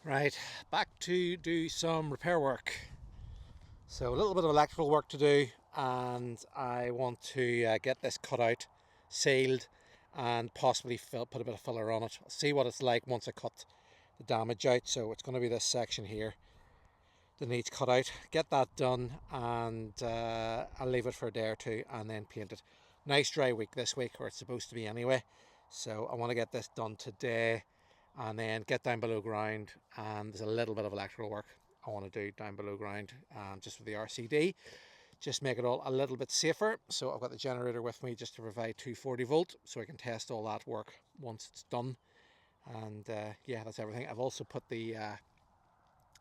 Right, back to do some repair work. So a little bit of electrical work to do, and I want to get this cut out, sealed, and possibly put a bit of filler on it. I'll see what it's like once I cut the damage out. So it's going to be this section here that needs cut out. Get that done, and I'll leave it for a day or two, and then paint it. Nice dry week this week, or it's supposed to be anyway. So I want to get this done today and then get down below ground, and there's a little bit of electrical work I want to do down below ground, just with the RCD, just make it all a little bit safer. So I've got the generator with me just to provide 240 volt, so I can test all that work once it's done. And yeah, that's everything. I've also put the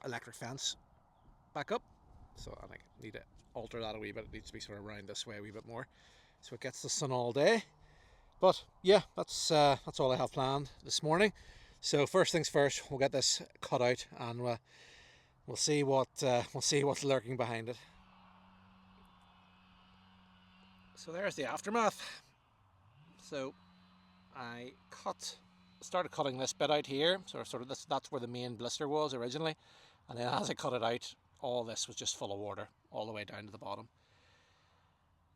electric fence back up, so I need to alter that a wee bit. It needs to be sort of around this way a wee bit more, so it gets the sun all day. But yeah, that's all I have planned this morning. So first things first, we'll get this cut out, and we'll see what's lurking behind it. So there's the aftermath. So I started cutting this bit out here. So sort of that's where the main blister was originally, and then as I cut it out, all this was just full of water all the way down to the bottom.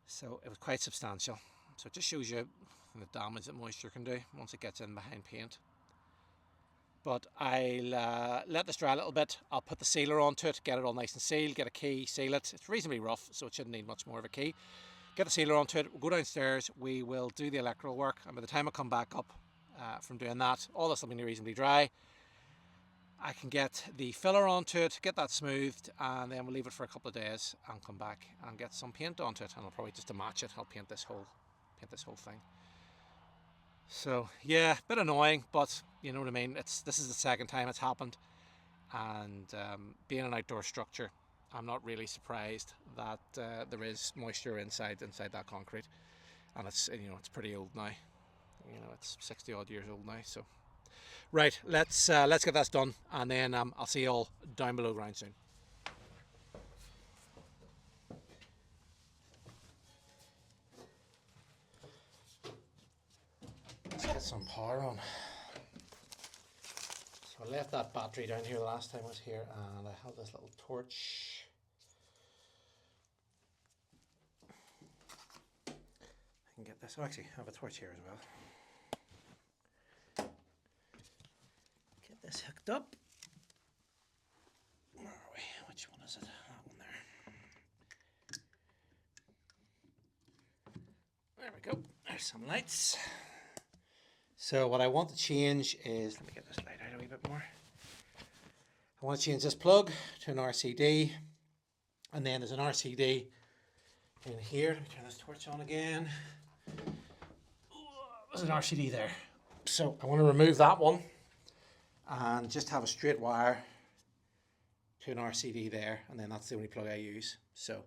So it was quite substantial. So it just shows you the damage that moisture can do once it gets in behind paint. But I'll let this dry a little bit. I'll put the sealer onto it, get it all nice and sealed, get a key, seal it. It's reasonably rough, so it shouldn't need much more of a key. Get the sealer onto it, we'll go downstairs, we will do the electrical work, and by the time I come back up from doing that, all this will be reasonably dry. I can get the filler onto it, get that smoothed, and then we'll leave it for a couple of days and come back and get some paint onto it. And I'll probably just to match it, I'll paint this whole thing. So yeah, a bit annoying, but you know what I mean. This is the second time it's happened, and being an outdoor structure, I'm not really surprised that there is moisture inside that concrete, and it's pretty old now. It's 60 odd years old now. So right, let's get this done, and then I'll see you all down below ground soon. Let's get some power on. So I left that battery down here the last time I was here, and I have this little torch. I can get this. Oh, actually, I have a torch here as well. Get this hooked up. Where are we? Which one is it? That one there. There we go. There's some lights. So what I want to change is, let me get this light out a wee bit more. I want to change this plug to an RCD, and then there's an RCD in here. Let me turn this torch on again. There's an RCD there. So I want to remove that one and just have a straight wire to an RCD there, and then that's the only plug I use. So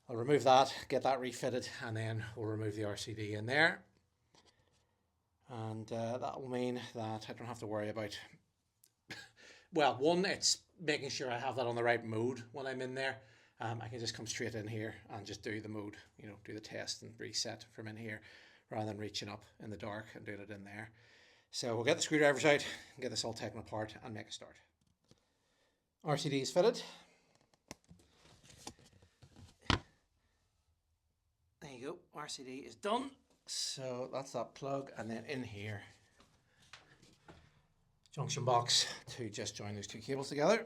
I'll remove that, get that refitted, and then we'll remove the RCD in there. And that will mean that I don't have to worry about, well, one, it's making sure I have that on the right mode when I'm in there. I can just come straight in here and just do the mode, do the test and reset from in here, rather than reaching up in the dark and doing it in there. So we'll get the screwdrivers out, get this all taken apart, and make a start. RCD is fitted. There you go, RCD is done. So that's that plug, and then in here, junction box to just join those two cables together,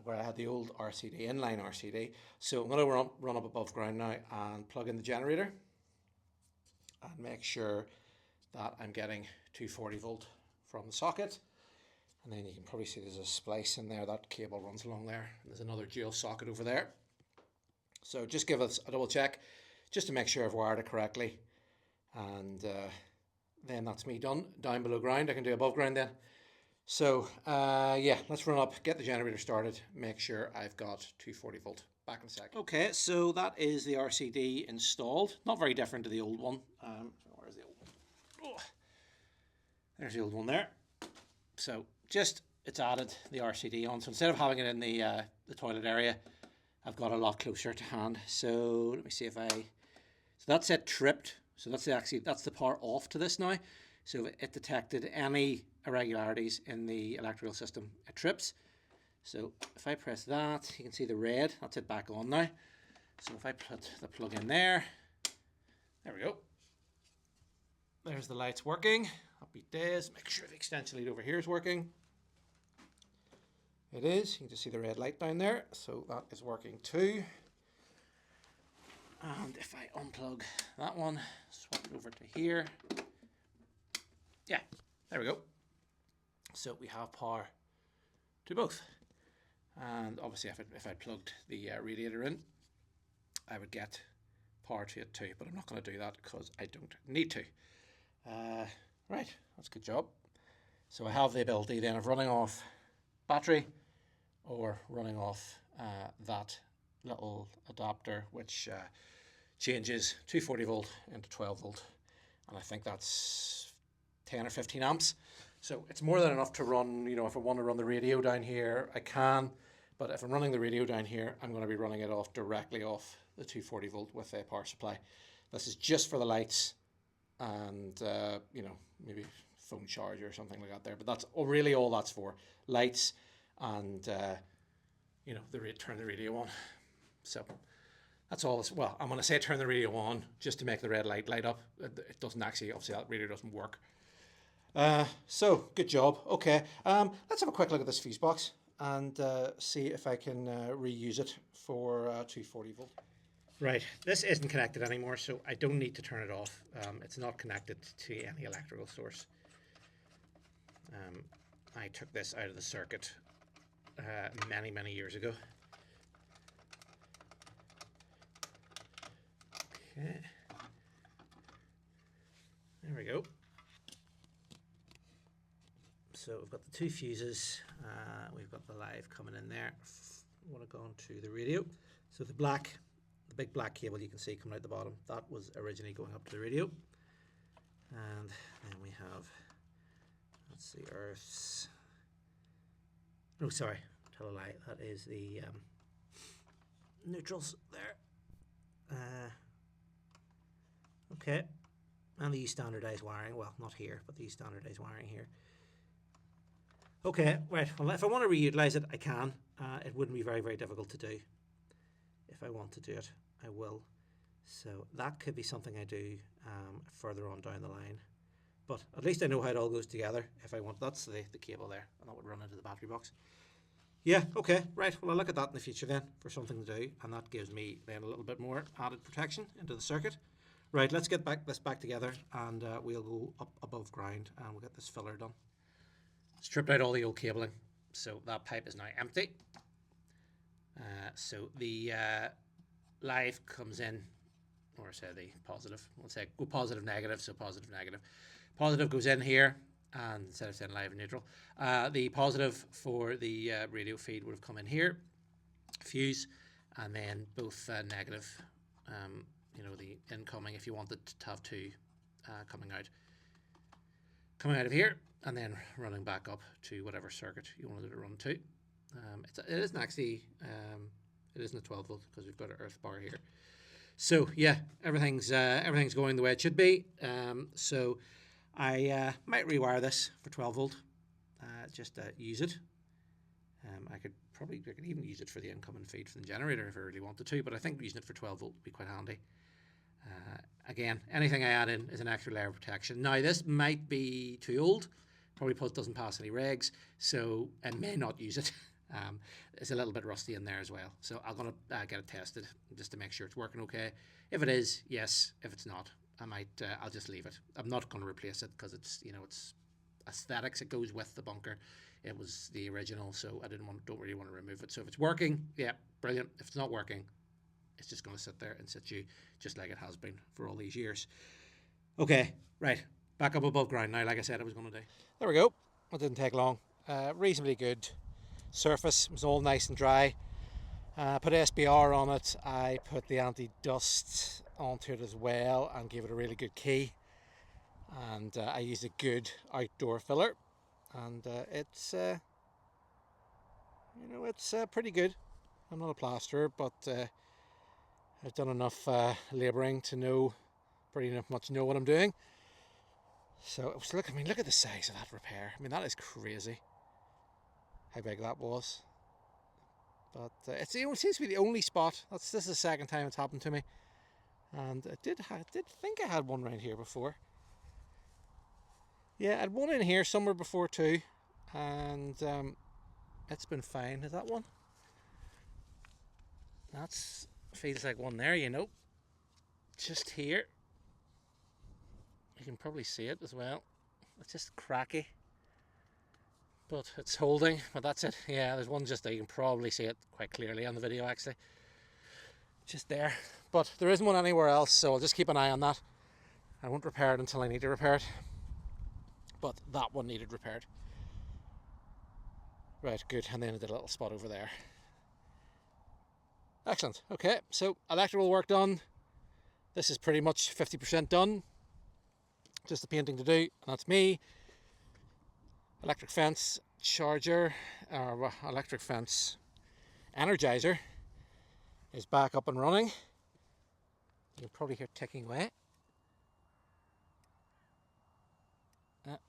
where I had the old RCD, inline RCD. So I'm going to run up above ground now and plug in the generator and make sure that I'm getting 240 volt from the socket. And then you can probably see there's a splice in there, that cable runs along there. There's another dual socket over there. So just give us a double check just to make sure I've wired it correctly, and then that's me done. Down below ground, I can do above ground then. So yeah, let's run up, get the generator started, make sure I've got 240 volt. Back in a sec. Okay, so that is the RCD installed. Not very different to the old one. Where's the old one? Oh, there's the old one there. So just, it's added the RCD on. So instead of having it in the toilet area, I've got a lot closer to hand. So let me see if so that's it tripped. So that's the power off to this now. So if it detected any irregularities in the electrical system, it trips. So if I press that, you can see the red, that's it back on now. So if I put the plug in there we go. There's the lights working. Happy days. Make sure the extension lead over here is working. It is. You can just see the red light down there. So that is working too. And if I unplug that one, swap it over to here. Yeah, there we go. So we have power to both. And obviously if I plugged the radiator in, I would get power to it too, but I'm not going to do that because I don't need to. Right, that's a good job. So I have the ability then of running off battery or running off that little adapter which changes 240 volt into 12 volt, and I think that's 10 or 15 amps. So it's more than enough to run, you know, if I want to run the radio down here, I can, but if I'm running the radio down here, I'm going to be running it off directly off the 240 volt with a power supply. This is just for the lights and, you know, maybe phone charger or something like that there, but that's really all that's for. Lights and, you know, turn the radio on. So that's all. Well, I'm going to say turn the radio on just to make the red light light up. It doesn't actually, obviously that radio doesn't work. So good job. Okay, let's have a quick look at this fuse box and see if I can reuse it for 240 volt. Right, this isn't connected anymore, so I don't need to turn it off. It's not connected to any electrical source. I took this out of the circuit many years ago. Okay, there we go. So we've got the two fuses, we've got the live coming in there. I want to go on to the radio. So the big black cable you can see coming out the bottom, that was originally going up to the radio. And then we have, that's the earth's, no sorry, tell a lie, that is the neutrals there. Okay, and the standardized wiring, well not here, but the standardized wiring here. Okay, right, well if I want to reutilize it, I can. It wouldn't be very difficult to do. If I want to do it, I will. So that could be something I do further on down the line. But at least I know how it all goes together. If I want, that's the cable there, and that would run into the battery box. Yeah, okay, right, well I'll look at that in the future then for something to do, and that gives me then a little bit more added protection into the circuit. Right, let's get this back together, and we'll go up above ground and we'll get this filler done. Stripped out all the old cabling, so that pipe is now empty. So the live comes in, or say the positive, we'll say go positive negative, so positive negative. Positive goes in here, and instead of saying live and neutral, the positive for the radio feed would have come in here, fuse, and then both negative, you know, the incoming, if you wanted to have two coming out of here, and then running back up to whatever circuit you wanted it to run to. It isn't actually, it isn't a 12 volt because we've got an earth bar here. So yeah, everything's going the way it should be. So I might rewire this for 12 volt, just to use it. I could even use it for the incoming feed from the generator if I really wanted to, but I think using it for 12 volt would be quite handy. Again, anything I add in is an extra layer of protection. Now this might be too old, probably doesn't pass any regs, so I may not use it. It's a little bit rusty in there as well, so I'm going to get it tested just to make sure it's working okay. If it is, yes. If it's not, I'll just leave it. I'm not going to replace it because it's, you know, it's aesthetics. It goes with the bunker. It was the original, so I don't really want to remove it. So if it's working, yeah, brilliant. If it's not working, it's just going to sit there and sit you just like it has been for all these years. Okay, right, back up above ground now, like I said I was going to do. There we go. It didn't take long. Reasonably good surface. It was all nice and dry. Put SBR on it. I put the anti-dust onto it as well and gave it a really good key. And I used a good outdoor filler. And it's, you know, it's pretty good. I'm not a plasterer, but I've done enough labouring to know, pretty much know what I'm doing. So it was, look at the size of that repair. I mean, that is crazy how big that was. But it seems to be the only spot. This is the second time it's happened to me, and I did think I had one around here before. Yeah, I had one in here somewhere before too, and it's been fine. Is that one? That's feels like one there, you know. Just here. You can probably see it as well. It's just cracky, but it's holding. But that's it. Yeah, there's one just there. You can probably see it quite clearly on the video actually. Just there. But there isn't one anywhere else, so I'll just keep an eye on that. I won't repair it until I need to repair it. But that one needed repaired. Right, good. And then I did a little spot over there. Excellent. Okay, so electrical work done. This is pretty much 50% done. Just the painting to do, and that's me. Electric fence charger, or electric fence energizer is back up and running. You can probably hear ticking away.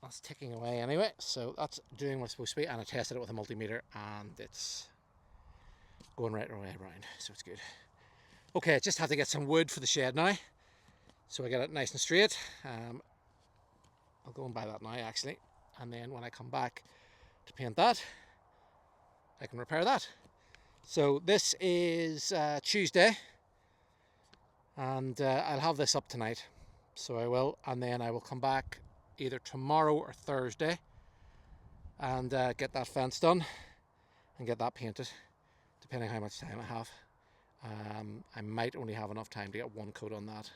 That's ticking away anyway, so that's doing what's supposed to be, and I tested it with a multimeter and it's going right away around, so it's good. Okay, just have to get some wood for the shed now, so I get it nice and straight. I'll go and buy that now actually, and then when I come back to paint that, I can repair that. So this is Tuesday, and I'll have this up tonight, so I will, and then I will come back either tomorrow or Thursday and get that fence done and get that painted, depending how much time I have. I might only have enough time to get one coat on that,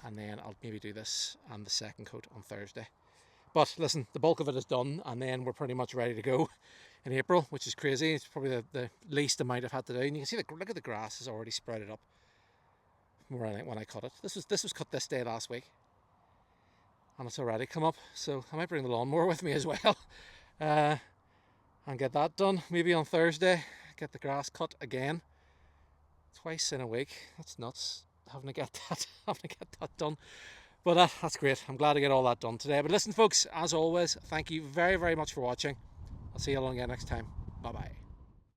and then I'll maybe do this and the second coat on Thursday. But listen, the bulk of it is done, and then we're pretty much ready to go in April, which is crazy. It's probably the least amount I've had to do, and you can see look at the grass is already sprouted up when I cut it. This was cut this day last week, and it's already come up, so I might bring the lawnmower with me as well and get that done. Maybe on Thursday get the grass cut again, twice in a week. That's nuts, having to get that done. But that's great. I'm glad to get all that done today. But listen folks, as always, thank you very, very much for watching. I'll see you along again next time. Bye bye.